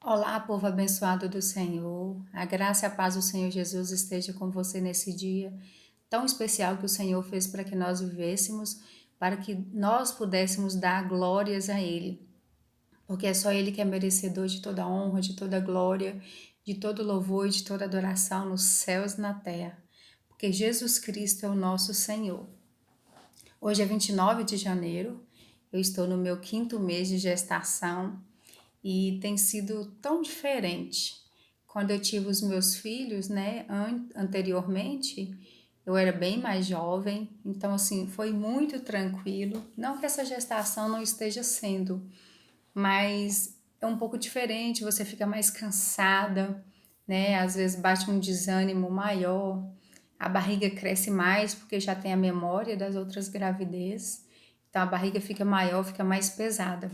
Olá, povo abençoado do Senhor. A graça e a paz do Senhor Jesus esteja com você nesse dia tão especial que o Senhor fez para que nós vivêssemos, para que nós pudéssemos dar glórias a Ele, porque é só Ele que é merecedor de toda honra, de toda glória, de todo louvor e de toda adoração nos céus e na terra, porque Jesus Cristo é o nosso Senhor. Hoje é 29 de janeiro, eu estou no meu quinto mês de gestação e tem sido tão diferente. Quando eu tive os meus filhos, né, anteriormente, eu era bem mais jovem, então assim, foi muito tranquilo. Não que essa gestação não esteja sendo, mas é um pouco diferente, você fica mais cansada, né? Às vezes bate um desânimo maior, a barriga cresce mais porque já tem a memória das outras gravidez, então a barriga fica maior, fica mais pesada.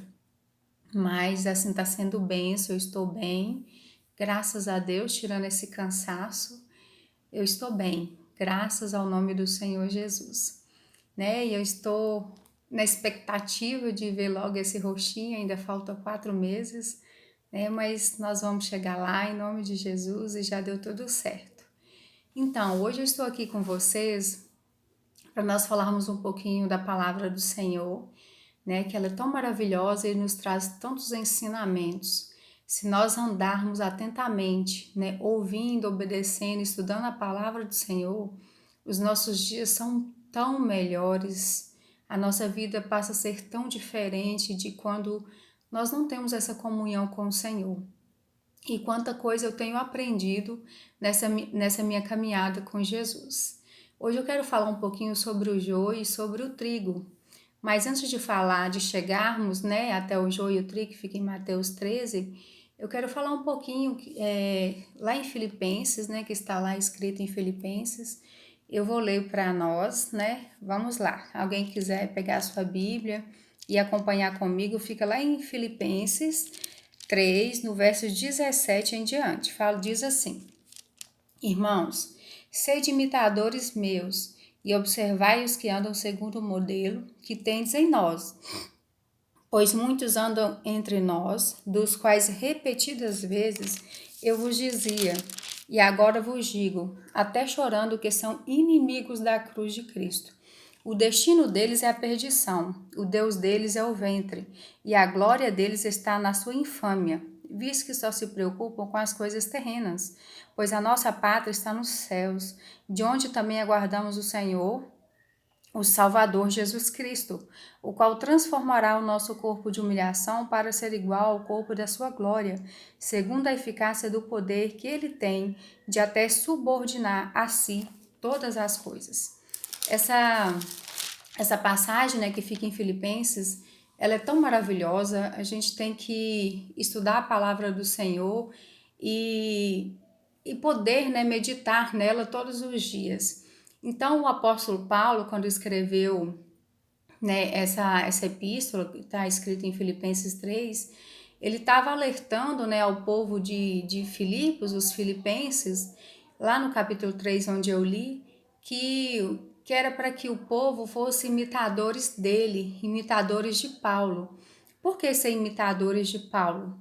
Mas assim tá sendo bênção, eu estou bem, graças a Deus, tirando esse cansaço, eu estou bem, graças ao nome do Senhor Jesus, né? E eu estou na expectativa de ver logo esse rostinho, ainda falta 4 meses, né? Mas nós vamos chegar lá em nome de Jesus e já deu tudo certo. Então, hoje eu estou aqui com vocês para nós falarmos um pouquinho da palavra do Senhor, né? Que ela é tão maravilhosa e nos traz tantos ensinamentos. Se nós andarmos atentamente, né, ouvindo, obedecendo, estudando a palavra do Senhor, os nossos dias são tão melhores, a nossa vida passa a ser tão diferente de quando nós não temos essa comunhão com o Senhor. E quanta coisa eu tenho aprendido nessa minha caminhada com Jesus. Hoje eu quero falar um pouquinho sobre o joio e sobre o trigo. Mas antes de falar, de chegarmos, né, até o joio e o trigo, que fica em Mateus 13, eu quero falar um pouquinho lá em Filipenses, né, que está lá escrito em Filipenses. Eu vou ler para nós, né? Vamos lá. Alguém quiser pegar a sua Bíblia e acompanhar comigo, fica lá em Filipenses 3, no verso 17 em diante. Diz assim: Irmãos, sede imitadores meus e observai os que andam segundo o modelo que tendes em nós. Pois muitos andam entre nós, dos quais repetidas vezes eu vos dizia, e agora vos digo, até chorando, que são inimigos da cruz de Cristo. O destino deles é a perdição, o Deus deles é o ventre, e a glória deles está na sua infâmia, visto que só se preocupam com as coisas terrenas, pois a nossa pátria está nos céus, de onde também aguardamos o Senhor, o Salvador Jesus Cristo, o qual transformará o nosso corpo de humilhação para ser igual ao corpo da sua glória, segundo a eficácia do poder que ele tem de até subordinar a si todas as coisas. Essa passagem, né, que fica em Filipenses, ela é tão maravilhosa, a gente tem que estudar a palavra do Senhor e, e poder, né, meditar nela todos os dias. Então, o apóstolo Paulo, quando escreveu, né, essa epístola, que está escrita em Filipenses 3, ele estava alertando, né, ao povo de Filipos, os filipenses, lá no capítulo 3, onde eu li, que era para que o povo fosse imitadores dele, imitadores de Paulo. Por que ser imitadores de Paulo?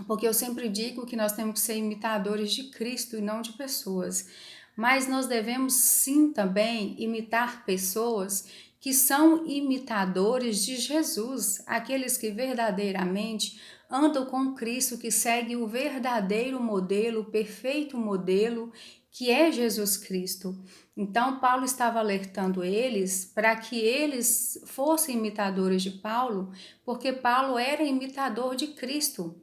Porque eu sempre digo que nós temos que ser imitadores de Cristo e não de pessoas. Mas nós devemos sim também imitar pessoas que são imitadores de Jesus, aqueles que verdadeiramente andam com Cristo, que seguem o verdadeiro modelo, o perfeito modelo, que é Jesus Cristo. Então, Paulo estava alertando eles para que eles fossem imitadores de Paulo, porque Paulo era imitador de Cristo.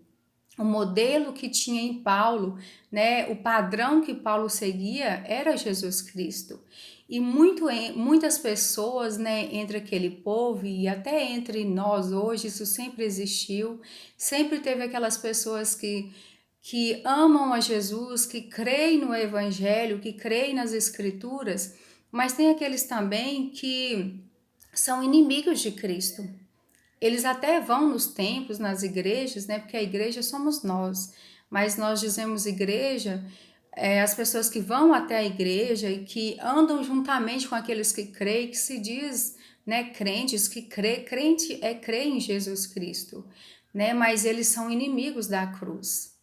O modelo que tinha em Paulo, né, o padrão que Paulo seguia era Jesus Cristo. E muitas pessoas, né, entre aquele povo e até entre nós hoje, isso sempre existiu, sempre teve aquelas pessoas que amam a Jesus, que creem no Evangelho, que creem nas Escrituras, mas tem aqueles também que são inimigos de Cristo. Eles até vão nos templos, nas igrejas, né? Porque a igreja somos nós. Mas nós dizemos igreja, as pessoas que vão até a igreja e que andam juntamente com aqueles que creem, que se diz, né, crentes, crente crer em Jesus Cristo. né? Mas eles são inimigos da cruz.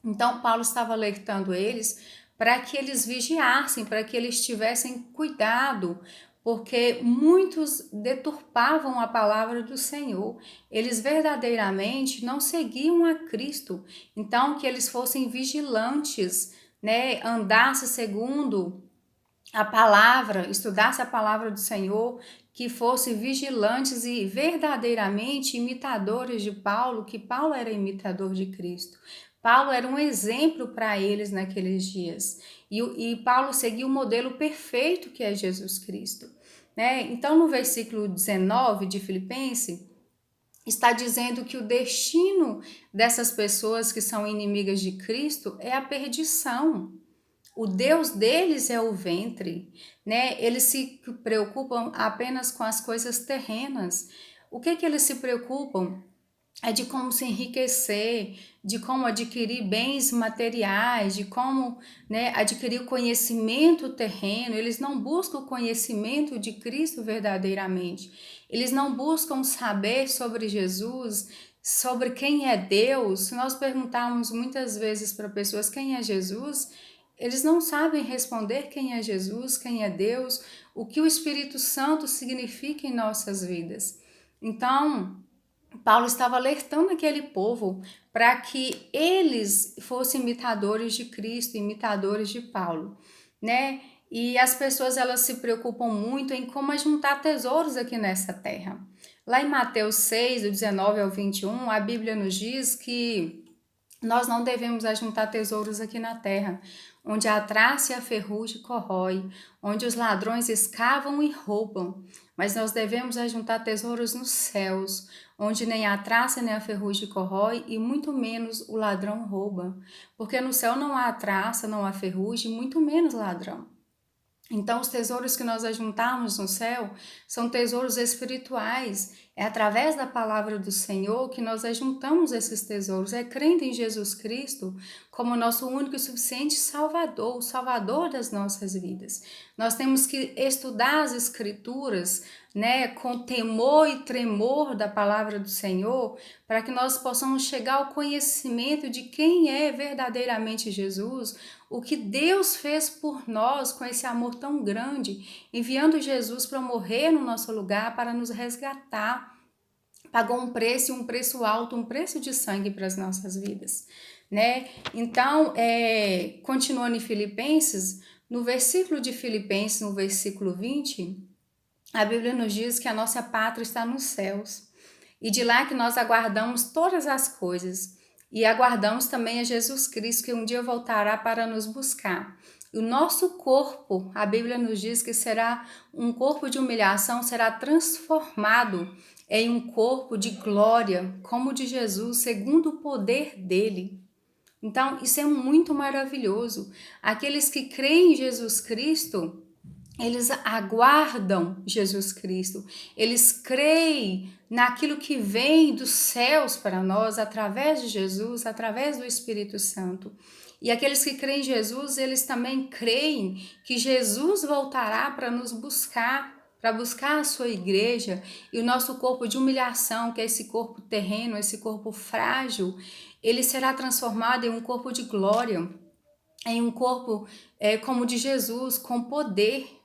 Então, Paulo estava alertando eles para que eles vigiassem, para que eles tivessem cuidado, porque muitos deturpavam a palavra do Senhor. Eles verdadeiramente não seguiam a Cristo. Então, que eles fossem vigilantes, né? Andassem segundo a palavra, estudasse a palavra do Senhor, que fossem vigilantes e verdadeiramente imitadores de Paulo, que Paulo era imitador de Cristo. Paulo era um exemplo para eles naqueles dias. E Paulo seguia o modelo perfeito que é Jesus Cristo. Né? Então, no versículo 19 de Filipenses, está dizendo que o destino dessas pessoas que são inimigas de Cristo é a perdição. O Deus deles é o ventre, né? Eles se preocupam apenas com as coisas terrenas. O que eles se preocupam? É de como se enriquecer, de como adquirir bens materiais, de como, né, adquirir o conhecimento terreno. Eles não buscam o conhecimento de Cristo verdadeiramente. Eles não buscam saber sobre Jesus, sobre quem é Deus. Se nós perguntarmos muitas vezes para pessoas quem é Jesus, eles não sabem responder quem é Jesus, quem é Deus, o que o Espírito Santo significa em nossas vidas. Então, Paulo estava alertando aquele povo para que eles fossem imitadores de Cristo, imitadores de Paulo, né? E as pessoas elas se preocupam muito em como juntar tesouros aqui nessa terra. Lá em Mateus 6, do 19 ao 21, a Bíblia nos diz que nós não devemos ajuntar tesouros aqui na terra, onde a traça e a ferrugem corrói, onde os ladrões escavam e roubam, mas nós devemos ajuntar tesouros nos céus, onde nem a traça nem a ferrugem corrói e muito menos o ladrão rouba, porque no céu não há traça, não há ferrugem, muito menos ladrão. Então, os tesouros que nós ajuntamos no céu são tesouros espirituais. É através da palavra do Senhor que nós ajuntamos esses tesouros. É crendo em Jesus Cristo como nosso único e suficiente Salvador, o Salvador das nossas vidas. Nós temos que estudar as Escrituras, né, com temor e tremor da palavra do Senhor, para que nós possamos chegar ao conhecimento de quem é verdadeiramente Jesus, o que Deus fez por nós com esse amor tão grande, enviando Jesus para morrer no nosso lugar, para nos resgatar. Pagou um preço, um preço alto, um preço de sangue para as nossas vidas, né? Então, continuando em Filipenses, no versículo de Filipenses, no versículo 20, a Bíblia nos diz que a nossa pátria está nos céus e de lá que nós aguardamos todas as coisas e aguardamos também a Jesus Cristo que um dia voltará para nos buscar. O nosso corpo, a Bíblia nos diz que será um corpo de humilhação, será transformado em um corpo de glória, como o de Jesus, segundo o poder dele. Então, isso é muito maravilhoso. Aqueles que creem em Jesus Cristo, eles aguardam Jesus Cristo, eles creem naquilo que vem dos céus para nós, através de Jesus, através do Espírito Santo. E aqueles que creem em Jesus, eles também creem que Jesus voltará para nos buscar, para buscar a sua igreja, e o nosso corpo de humilhação, que é esse corpo terreno, esse corpo frágil, ele será transformado em um corpo de glória, em um corpo como o de Jesus, com poder,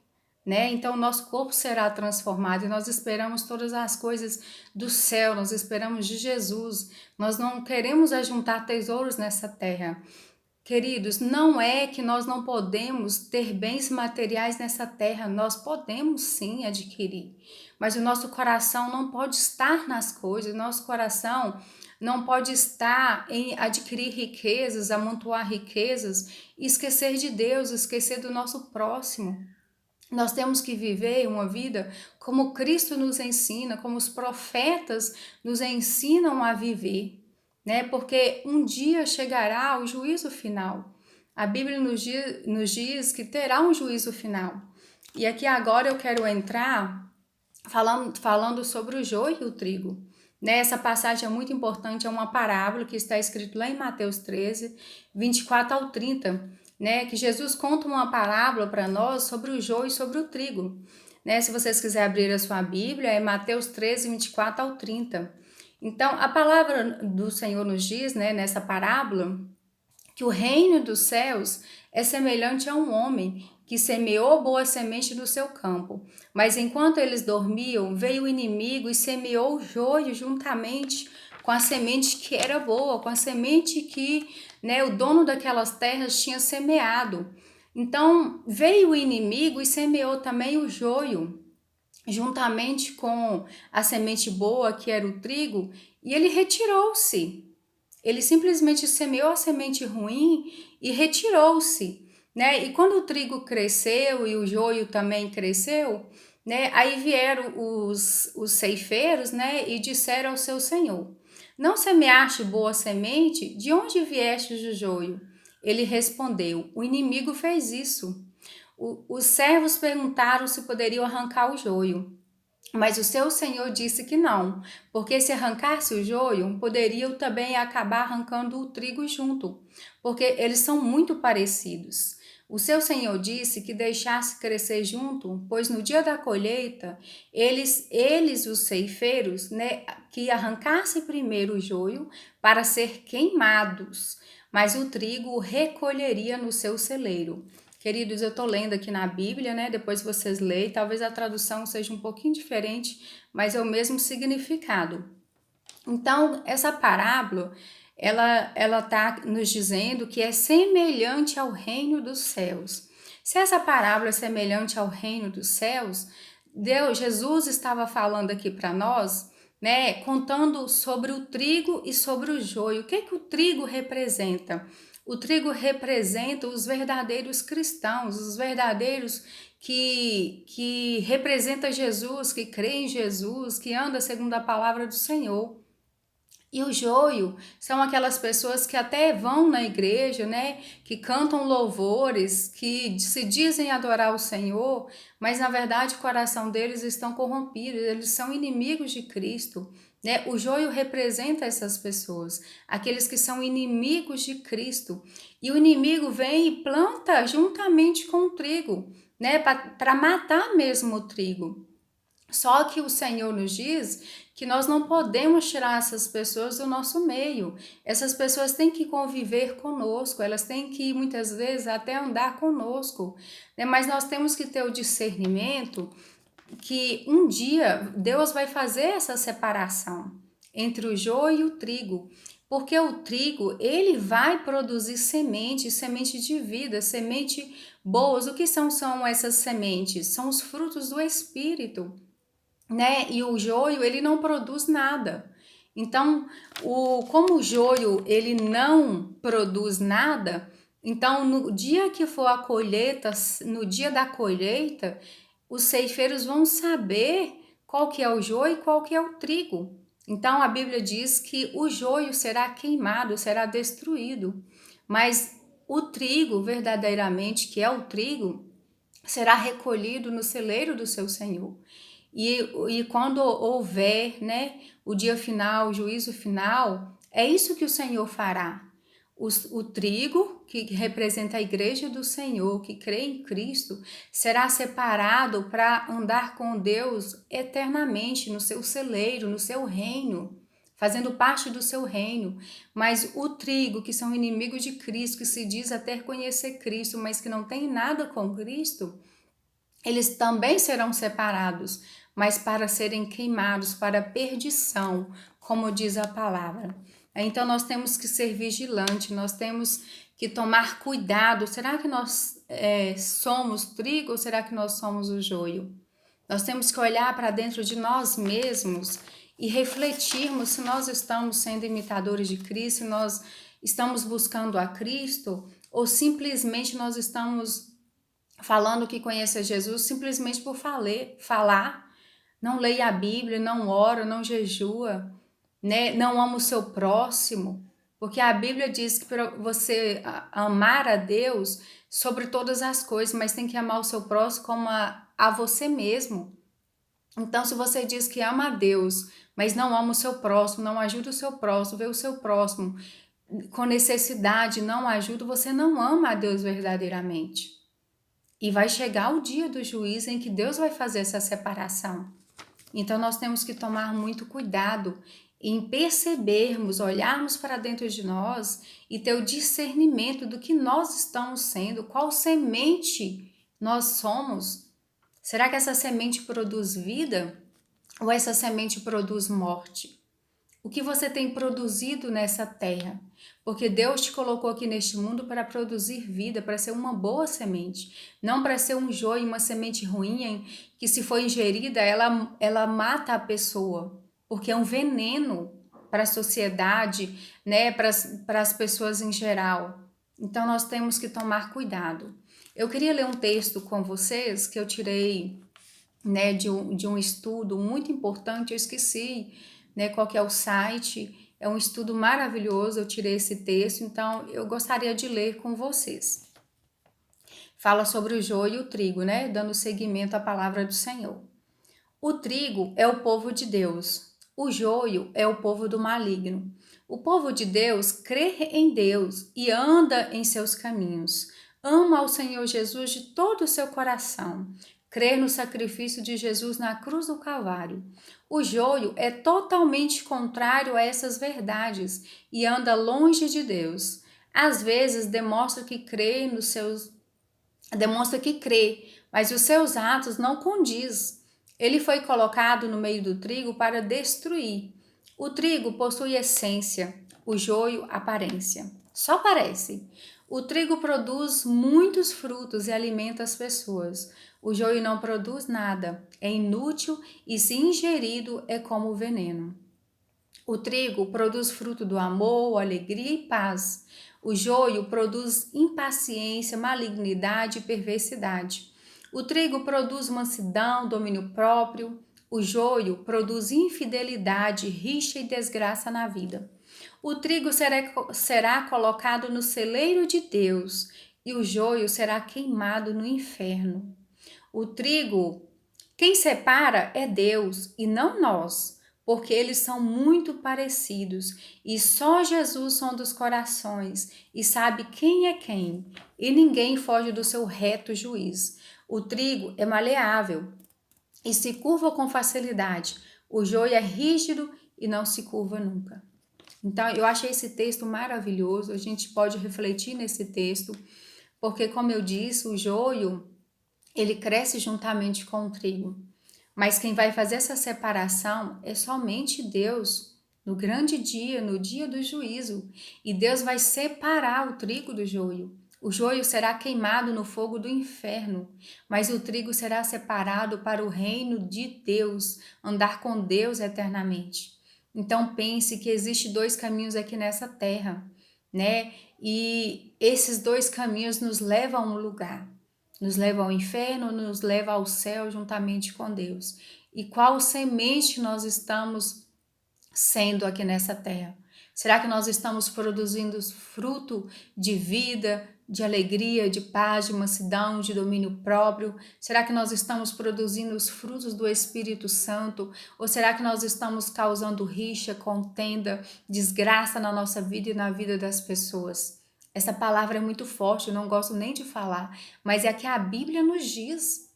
né? Então, o nosso corpo será transformado e nós esperamos todas as coisas do céu, nós esperamos de Jesus. Nós não queremos ajuntar tesouros nessa terra. Queridos, não é que nós não podemos ter bens materiais nessa terra, nós podemos sim adquirir, mas o nosso coração não pode estar nas coisas, nosso coração não pode estar em adquirir riquezas, amontoar riquezas e esquecer de Deus, esquecer do nosso próximo. Nós temos que viver uma vida como Cristo nos ensina, como os profetas nos ensinam a viver, né? Porque um dia chegará o juízo final. A Bíblia nos diz que terá um juízo final. E aqui agora eu quero entrar falando sobre o joio e o trigo. Né? Essa passagem é muito importante, é uma parábola que está escrito lá em Mateus 13, 24 ao 30, né? Que Jesus conta uma parábola para nós sobre o joio e sobre o trigo. Né? Se vocês quiserem abrir a sua Bíblia, é Mateus 13, 24 ao 30. Então, a palavra do Senhor nos diz, né, nessa parábola, que o reino dos céus é semelhante a um homem que semeou boa semente no seu campo. Mas enquanto eles dormiam, veio o inimigo e semeou o joio juntamente com a semente que era boa, com a semente que, né, o dono daquelas terras tinha semeado. Então veio o inimigo e semeou também o joio, juntamente com a semente boa, que era o trigo, e ele retirou-se. Ele simplesmente semeou a semente ruim e retirou-se, né? E quando o trigo cresceu e o joio também cresceu, né? Aí vieram os ceifeiros, né? E disseram ao seu senhor: Não semeaste boa semente? De onde vieste o joio? Ele respondeu: O inimigo fez isso. Os servos perguntaram se poderiam arrancar o joio. Mas o seu senhor disse que não, porque se arrancasse o joio, poderiam também acabar arrancando o trigo junto, porque eles são muito parecidos. O seu senhor disse que deixasse crescer junto, pois no dia da colheita, eles os ceifeiros, né, que arrancassem primeiro o joio para ser queimados, mas o trigo o recolheria no seu celeiro. Queridos, eu estou lendo aqui na Bíblia, né? Depois vocês leem, talvez a tradução seja um pouquinho diferente, mas é o mesmo significado. Então, essa parábola, ela está nos dizendo que é semelhante ao reino dos céus. Se essa parábola é semelhante ao reino dos céus, Jesus estava falando aqui para nós, né? Contando sobre o trigo e sobre o joio. O que o trigo representa? O trigo representa os verdadeiros cristãos, os verdadeiros que representa Jesus, que crê em Jesus, que anda segundo a palavra do Senhor. E o joio são aquelas pessoas que até vão na igreja, né? Que cantam louvores, que se dizem adorar o Senhor, mas na verdade o coração deles estão corrompidos, eles são inimigos de Cristo, né? O joio representa essas pessoas, aqueles que são inimigos de Cristo. E o inimigo vem e planta juntamente com o trigo, né? Para matar mesmo o trigo. Só que o Senhor nos diz que nós não podemos tirar essas pessoas do nosso meio. Essas pessoas têm que conviver conosco, elas têm que muitas vezes até andar conosco, né? Mas nós temos que ter o discernimento que um dia Deus vai fazer essa separação entre o joio e o trigo. Porque o trigo, ele vai produzir semente, semente de vida, semente boas. O que são essas sementes? São os frutos do Espírito, né? E o joio, ele não produz nada. Então, como o joio, ele não produz nada, então no dia que for a colheita, no dia da colheita, os ceifeiros vão saber qual que é o joio e qual que é o trigo. Então a Bíblia diz que o joio será queimado, será destruído, mas o trigo, verdadeiramente, que é o trigo, será recolhido no celeiro do seu Senhor. E quando houver, né, o dia final, o juízo final, é isso que o Senhor fará. O trigo, que representa a igreja do Senhor, que crê em Cristo, será separado para andar com Deus eternamente no seu celeiro, no seu reino, fazendo parte do seu reino. Mas o trigo, que são inimigos de Cristo, que se diz até conhecer Cristo, mas que não tem nada com Cristo, eles também serão separados, mas para serem queimados para perdição, como diz a palavra. Então nós temos que ser vigilantes, nós temos que tomar cuidado. Será que nós somos trigo ou será que nós somos o joio? Nós temos que olhar para dentro de nós mesmos e refletirmos se nós estamos sendo imitadores de Cristo, se nós estamos buscando a Cristo ou simplesmente nós estamos falando que conhece Jesus simplesmente por falar, não leia a Bíblia, não ora, não jejua, né? Não ama o seu próximo, porque a Bíblia diz que para você amar a Deus sobre todas as coisas, mas tem que amar o seu próximo como a você mesmo. Então, se você diz que ama a Deus, mas não ama o seu próximo, não ajuda o seu próximo, vê o seu próximo com necessidade, não ajuda, você não ama a Deus verdadeiramente. E vai chegar o dia do juízo em que Deus vai fazer essa separação. Então nós temos que tomar muito cuidado em percebermos, olharmos para dentro de nós e ter o discernimento do que nós estamos sendo, qual semente nós somos. Será que essa semente produz vida ou essa semente produz morte? O que você tem produzido nessa terra? Porque Deus te colocou aqui neste mundo para produzir vida, para ser uma boa semente, não para ser um joio, uma semente ruim, que se for ingerida, ela mata a pessoa, porque é um veneno para a sociedade, né, para as pessoas em geral. Então nós temos que tomar cuidado. Eu queria ler um texto com vocês que eu tirei, né, de um estudo muito importante, eu esqueci, né, qual que é o site, é um estudo maravilhoso, eu tirei esse texto, então eu gostaria de ler com vocês. Fala sobre o joio e o trigo, né, dando seguimento à palavra do Senhor. O trigo é o povo de Deus, o joio é o povo do maligno. O povo de Deus crê em Deus e anda em seus caminhos. Ama ao Senhor Jesus de todo o seu coração. Crê no sacrifício de Jesus na cruz do Calvário. O joio é totalmente contrário a essas verdades e anda longe de Deus. Às vezes demonstra que crê, mas os seus atos não condiz. Ele foi colocado no meio do trigo para destruir. O trigo possui essência, o joio aparência. Só parece. O trigo produz muitos frutos e alimenta as pessoas. O joio não produz nada, é inútil e, se ingerido, é como veneno. O trigo produz fruto do amor, alegria e paz. O joio produz impaciência, malignidade e perversidade. O trigo produz mansidão, domínio próprio. O joio produz infidelidade, rixa e desgraça na vida. O trigo será colocado no celeiro de Deus e o joio será queimado no inferno. O trigo, quem separa é Deus e não nós, porque eles são muito parecidos e só Jesus sonda os corações e sabe quem é quem, e ninguém foge do seu reto juízo. O trigo é maleável e se curva com facilidade. O joio é rígido e não se curva nunca. Então, eu achei esse texto maravilhoso, a gente pode refletir nesse texto, porque, como eu disse, o joio ele cresce juntamente com o trigo. Mas quem vai fazer essa separação é somente Deus, no grande dia, no dia do juízo. E Deus vai separar o trigo do joio. O joio será queimado no fogo do inferno, mas o trigo será separado para o reino de Deus, andar com Deus eternamente. Então pense que existe dois caminhos aqui nessa terra, né? E esses dois caminhos nos levam a um lugar. Nos leva ao inferno, nos leva ao céu juntamente com Deus. E qual semente nós estamos sendo aqui nessa terra? Será que nós estamos produzindo fruto de vida, de alegria, de paz, de mansidão, de domínio próprio? Será que nós estamos produzindo os frutos do Espírito Santo? Ou será que nós estamos causando rixa, contenda, desgraça na nossa vida e na vida das pessoas? Essa palavra é muito forte, eu não gosto nem de falar, mas é que a Bíblia nos diz.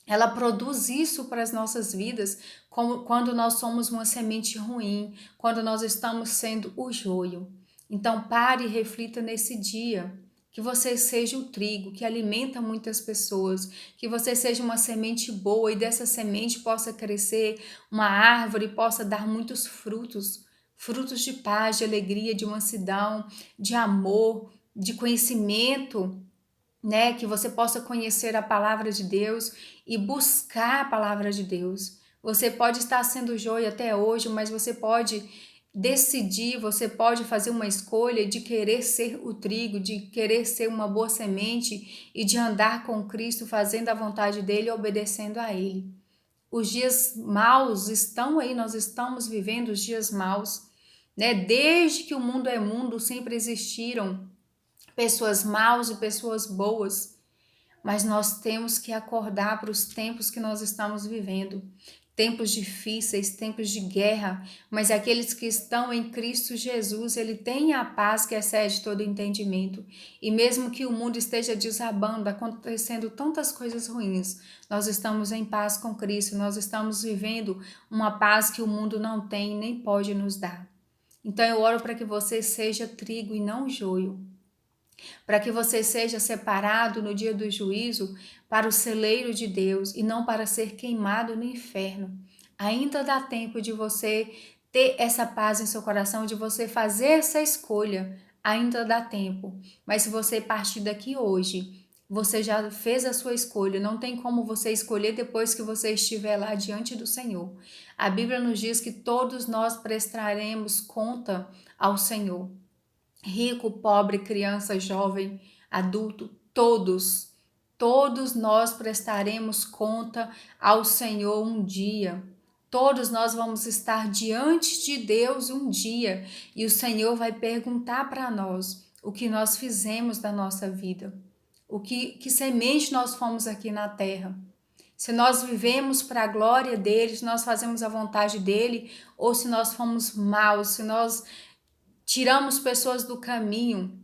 Ela produz isso para as nossas vidas, como quando nós somos uma semente ruim, quando nós estamos sendo o joio. Então pare e reflita nesse dia. Que você seja o trigo que alimenta muitas pessoas, que você seja uma semente boa e dessa semente possa crescer uma árvore, possa dar muitos frutos, frutos de paz, de alegria, de mansidão, de amor, de conhecimento, né? Que você possa conhecer a palavra de Deus e buscar a palavra de Deus. Você pode estar sendo joio até hoje, mas você pode decidir, você pode fazer uma escolha de querer ser o trigo, de querer ser uma boa semente e de andar com Cristo, fazendo a vontade dele e obedecendo a ele. Os dias maus estão aí, nós estamos vivendo os dias maus, né? Desde que o mundo é mundo, sempre existiram pessoas maus e pessoas boas, mas nós temos que acordar para os tempos que nós estamos vivendo. tempos difíceis, tempos de guerra, mas aqueles que estão em Cristo Jesus, ele tem a paz que excede todo entendimento. E mesmo que o mundo esteja desabando, acontecendo tantas coisas ruins, nós estamos em paz com Cristo, nós estamos vivendo uma paz que o mundo não tem nem pode nos dar. Então eu oro para que você seja trigo e não joio, para que você seja separado no dia do juízo para o celeiro de Deus e não para ser queimado no inferno. Ainda dá tempo de você ter essa paz em seu coração, de você fazer essa escolha. Ainda dá tempo. Mas se você partir daqui hoje, você já fez a sua escolha. Não tem como você escolher depois que você estiver lá diante do Senhor. A Bíblia nos diz que todos nós prestaremos conta ao Senhor. Rico, pobre, criança, jovem, adulto, todos nós prestaremos conta ao Senhor um dia. Todos nós vamos estar diante de Deus um dia e o Senhor vai perguntar para nós o que nós fizemos da nossa vida, que semente nós fomos aqui na terra. Se nós vivemos para a glória dele, se nós fazemos a vontade dele, ou se nós fomos maus, se nós tiramos pessoas do caminho,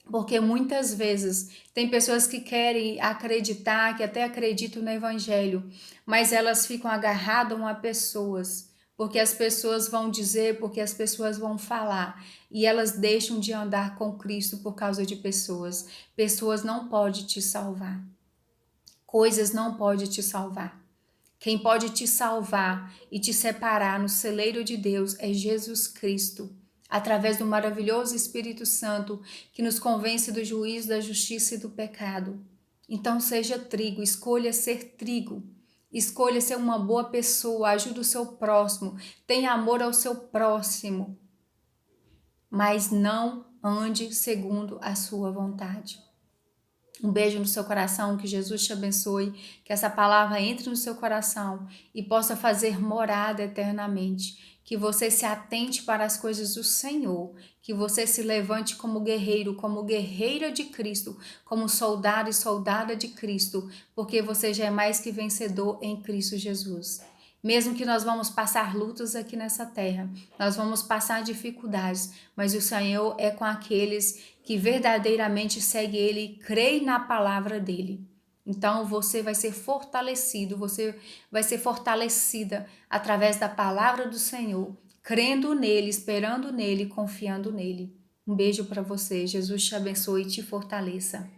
porque muitas vezes tem pessoas que querem acreditar, que até acreditam no evangelho, mas elas ficam agarradas a pessoas, porque as pessoas vão dizer, porque as pessoas vão falar, e elas deixam de andar com Cristo por causa de pessoas. Pessoas não podem te salvar. Coisas não podem te salvar. Quem pode te salvar e te separar no celeiro de Deus é Jesus Cristo, através do maravilhoso Espírito Santo que nos convence do juízo, da justiça e do pecado. Então seja trigo, escolha ser trigo, escolha ser uma boa pessoa, ajude o seu próximo, tenha amor ao seu próximo, mas não ande segundo a sua vontade. Um beijo no seu coração, que Jesus te abençoe, que essa palavra entre no seu coração e possa fazer morada eternamente. Que você se atente para as coisas do Senhor, que você se levante como guerreiro, como guerreira de Cristo, como soldado e soldada de Cristo, porque você já é mais que vencedor em Cristo Jesus. Mesmo que nós vamos passar lutas aqui nessa terra, nós vamos passar dificuldades, mas o Senhor é com aqueles que verdadeiramente seguem Ele e creem na palavra dEle. Então você vai ser fortalecido, você vai ser fortalecida através da palavra do Senhor, crendo nele, esperando nele, confiando nele. Um beijo para você, Jesus te abençoe e te fortaleça.